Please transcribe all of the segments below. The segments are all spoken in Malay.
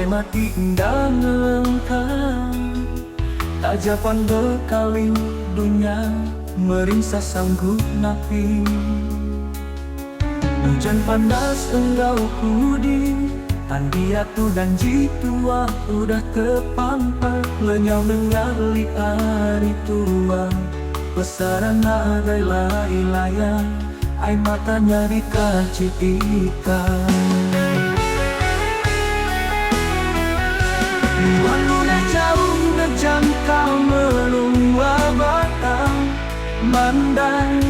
mati indah ngelengkang, tak japan bekaling dunia merisa sanggup napi. Hujan panas engkau kudi, tandiatu dan jitua udah terpampar, lenyau dengar liari tua. Besaran nagai lai-layan, air matanya dikacip ikan. Walau jauh ngejangkau melua batang mandai,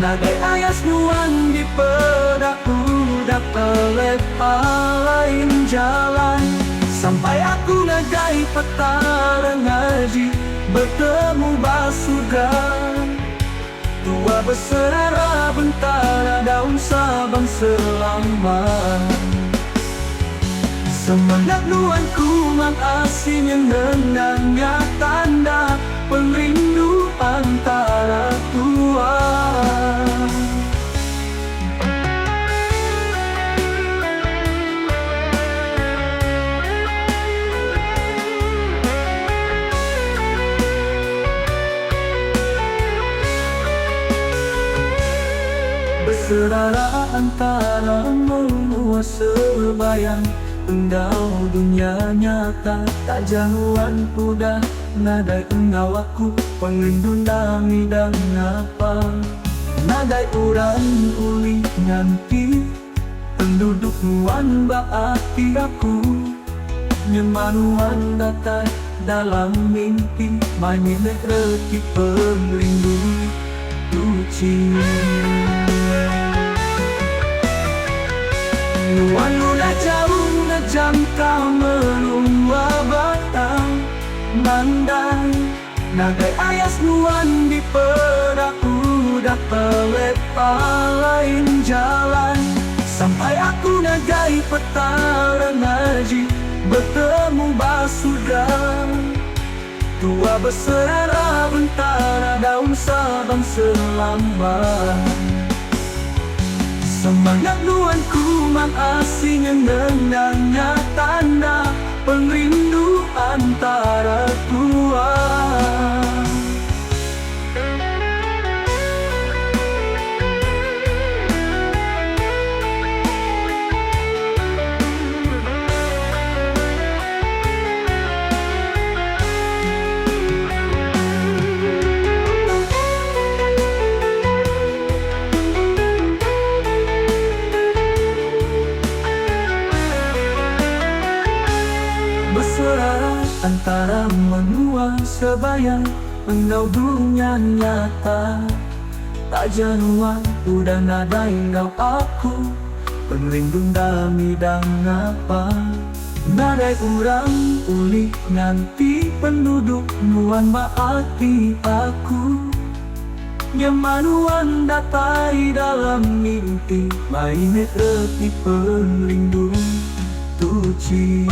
nagai ayas nuan di pedak udah pelepa lain jalan. Sampai aku nagai petara ngaji, bertemu basuda tua berserara bentara daun sabang selamat. Semangat nuanku mang asing yang nendangnya tanda perindu antara tua. Berserara antara menua sebayang, engkau dunia nyata tak jauhan udah nadai engkau aku penglindung dami dan apa. Nadai uran uli nganti penduduk nuan baati aku, nyemanuan datai dalam mimpi mainit reki pelindung luci. Nuan udah jauh ngejangkau melua batang mandai, nagai ayas nuan di perak udah pelepa lain jalan. Sampai aku nagai petara ngaji, bertemu basuda tua berserara bentara daun sabang selambat. Semangat nuanku mang asing yang nendangnya tanda perindu antara tua. Berserah antara menua sebayang, engkau dunia nyata tak januan udah nadai engkau aku penglindung dami dan apa. Nadai urang uli nanti penduduk nuan baati aku, nyemanuan datai dalam mimpi mainit reti pelindung tuci.